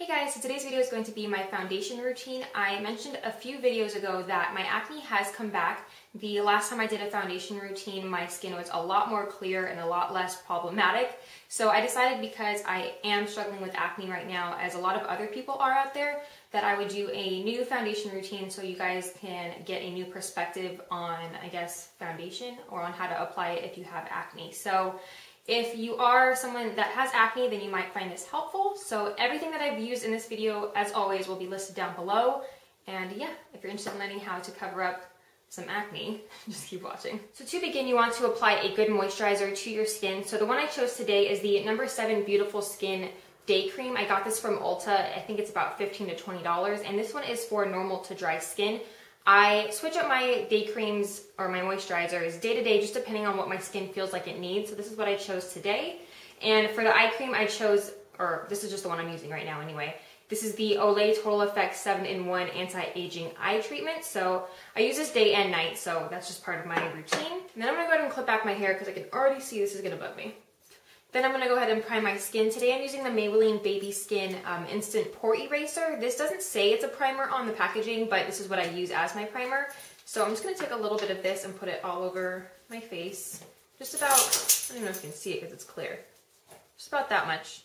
Hey guys, so today's video is going to be my foundation routine. I mentioned a few videos ago that my acne has come back. The last time I did a foundation routine, my skin was a lot more clear and a lot less problematic. So I decided, because I am struggling with acne right now, as a lot of other people are out there, that I would do a new foundation routine so you guys can get a new perspective on, I guess, foundation, or on how to apply it if you have acne. So if you are someone that has acne, then you might find this helpful. So everything that I've used in this video, as always, will be listed down below. And yeah, if you're interested in learning how to cover up some acne, just keep watching. So to begin, you want to apply a good moisturizer to your skin. So the one I chose today is the No. 7 Beautiful Skin Day Cream. I got this from Ulta. I think it's about $15 to $20. And this one is for normal to dry skin. I switch up my day creams or my moisturizers day to day, just depending on what my skin feels like it needs. So this is what I chose today. And for the eye cream, I chose, or this is just the one I'm using right now anyway. This is the Olay Total Effect 7-in-1 Anti-Aging Eye Treatment. So I use this day and night, so that's just part of my routine. And then I'm gonna go ahead and clip back my hair because I can already see this is gonna bug me. Then I'm going to go ahead and prime my skin. Today I'm using the Maybelline Baby Skin Instant Pore Eraser. This doesn't say it's a primer on the packaging, but this is what I use as my primer. So I'm just going to take a little bit of this and put it all over my face. Just about, I don't even know if you can see it because it's clear. Just about that much.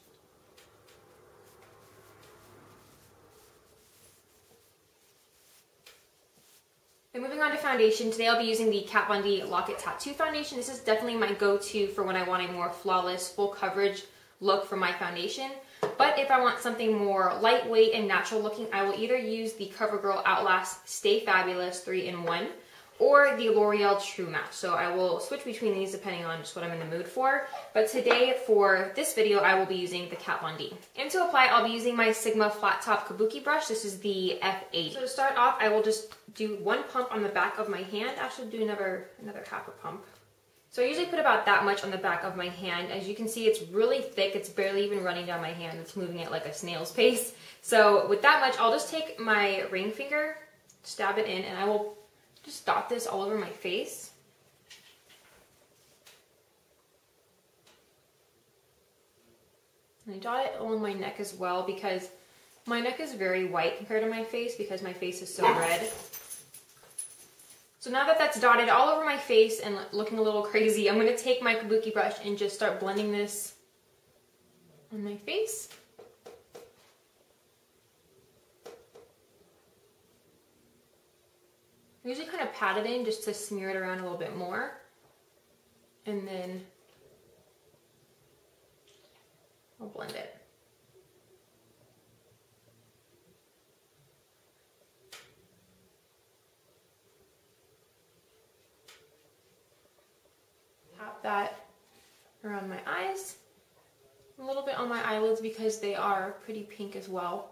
And moving on to foundation, today I'll be using the Kat Von D Lock It Tattoo Foundation. This is definitely my go-to for when I want a more flawless, full coverage look for my foundation. But if I want something more lightweight and natural looking, I will either use the CoverGirl Outlast Stay Fabulous 3-in-1 or the L'Oreal True Match. So I will switch between these depending on just what I'm in the mood for. But today, for this video, I will be using the Kat Von D. And to apply, I'll be using my Sigma Flat Top Kabuki brush. This is the F8. So to start off, I will just do one pump on the back of my hand. Actually, do another half a pump. So I usually put about that much on the back of my hand. As you can see, it's really thick. It's barely even running down my hand. It's moving at like a snail's pace. So with that much, I'll just take my ring finger, stab it in, and I will just dot this all over my face. And I dot it along my neck as well because my neck is very white compared to my face because my face is so red. So now that that's dotted all over my face and looking a little crazy, I'm going to take my Kabuki brush and just start blending this on my face. I usually kind of pat it in just to smear it around a little bit more. And then I'll blend it. Tap that around my eyes. A little bit on my eyelids because they are pretty pink as well.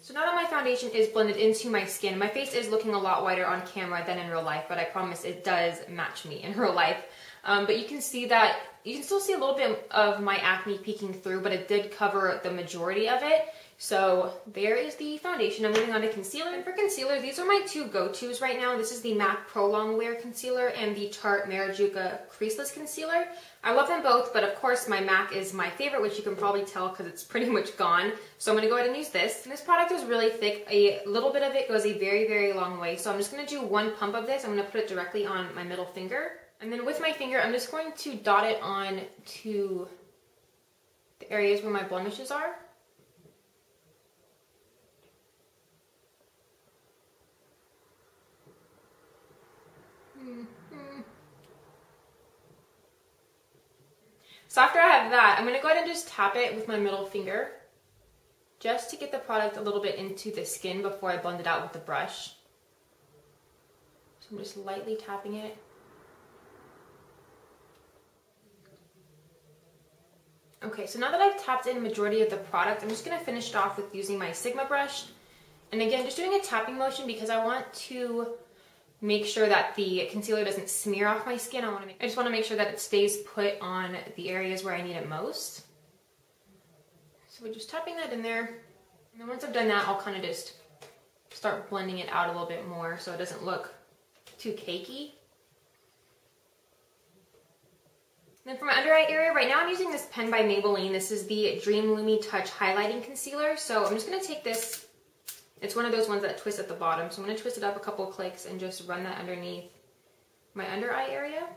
So now that my foundation is blended into my skin, my face is looking a lot whiter on camera than in real life, but I promise it does match me in real life. But you can see that, you can still see a little bit of my acne peeking through, but it did cover the majority of it. So there is the foundation. I'm moving on to concealer. And for concealer, these are my two go-tos right now. This is the MAC Pro Longwear Concealer and the Tarte Marajuka Creaseless Concealer. I love them both, but of course my MAC is my favorite, which you can probably tell because it's pretty much gone. So I'm going to go ahead and use this. And this product is really thick. A little bit of it goes a very, very long way. So I'm just going to do one pump of this. I'm going to put it directly on my middle finger. And then with my finger, I'm just going to dot it on to the areas where my blemishes are. So after I have that, I'm going to go ahead and just tap it with my middle finger just to get the product a little bit into the skin before I blend it out with the brush. So I'm just lightly tapping it. Okay, so now that I've tapped in the majority of the product, I'm just going to finish it off with using my Sigma brush. And again, just doing a tapping motion because I want to make sure that the concealer doesn't smear off my skin. I just want to make sure that it stays put on the areas where I need it most. So we're just tapping that in there. And then once I've done that, I'll kind of just start blending it out a little bit more so it doesn't look too cakey. Then for my under eye area, right now I'm using this pen by Maybelline. This is the Dream Lumi Touch Highlighting Concealer. So I'm just going to take this, it's one of those ones that twists at the bottom. So I'm going to twist it up a couple of clicks and just run that underneath my under eye area.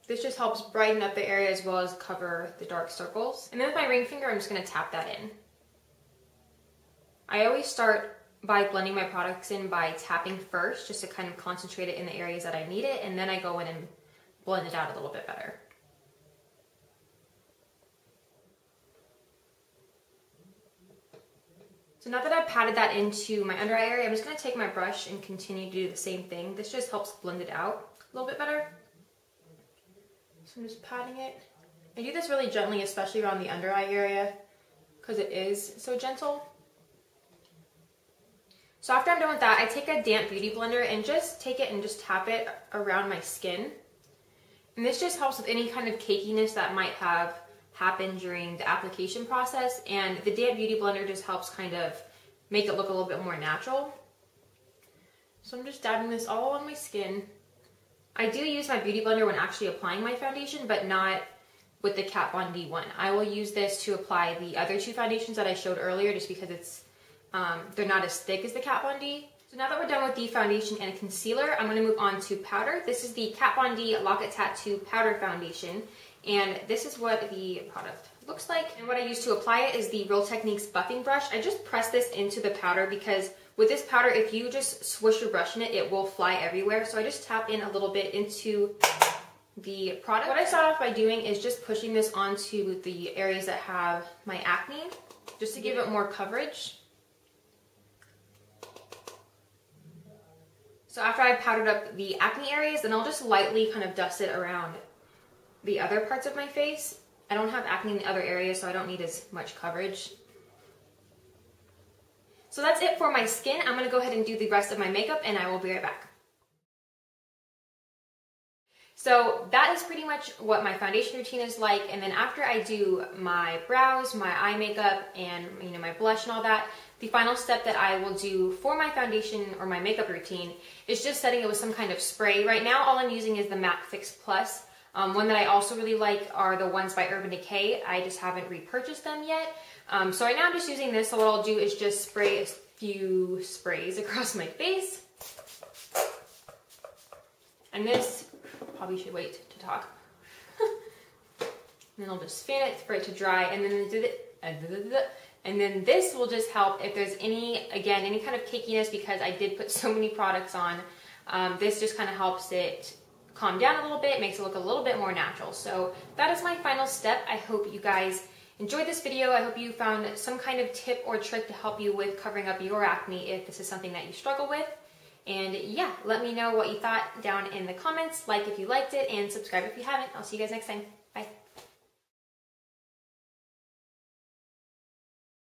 This just helps brighten up the area as well as cover the dark circles. And then with my ring finger, I'm just going to tap that in. I always start by blending my products in by tapping first, just to kind of concentrate it in the areas that I need it, and then I go in and blend it out a little bit better. So now that I've patted that into my under eye area, I'm just going to take my brush and continue to do the same thing. This just helps blend it out a little bit better. So I'm just patting it. I do this really gently, especially around the under eye area, because it is so gentle. So after I'm done with that, I take a damp beauty blender and just take it and just tap it around my skin. And this just helps with any kind of cakiness that might have happened during the application process. And the damp beauty blender just helps kind of make it look a little bit more natural. So I'm just dabbing this all on my skin. I do use my beauty blender when actually applying my foundation, but not with the Kat Von D one. I will use this to apply the other two foundations that I showed earlier, just because it's they're not as thick as the Kat Von D. So now that we're done with the foundation and concealer, I'm going to move on to powder. This is the Kat Von D Lock It Tattoo Powder Foundation, and this is what the product looks like. And what I use to apply it is the Real Techniques buffing brush. I just press this into the powder because with this powder, if you just swish your brush in it, it will fly everywhere. So I just tap in a little bit into the product. What I start off by doing is just pushing this onto the areas that have my acne, just to give it more coverage. So after I've powdered up the acne areas, then I'll just lightly kind of dust it around the other parts of my face. I don't have acne in the other areas, so I don't need as much coverage. So that's it for my skin. I'm going to go ahead and do the rest of my makeup, and I will be right back. So that is pretty much what my foundation routine is like, and then after I do my brows, my eye makeup, and my blush and all that, the final step that I will do for my foundation or my makeup routine is just setting it with some kind of spray. Right now, all I'm using is the MAC Fix Plus. One that I also really like are the ones by Urban Decay. I just haven't repurchased them yet. So right now I'm just using this, so what I'll do is just spray a few sprays across my face. And this, probably should wait to talk. And then I'll just fan it for it to dry, and then this will just help if there's any kind of cakiness, because I did put so many products on. This just kind of helps it calm down a little bit, makes it look a little bit more natural. So that is my final step. I hope you guys enjoyed this video. I hope you found some kind of tip or trick to help you with covering up your acne if this is something that you struggle with. And yeah, let me know what you thought down in the comments. Like if you liked it, and subscribe if you haven't. I'll see you guys next time. Bye.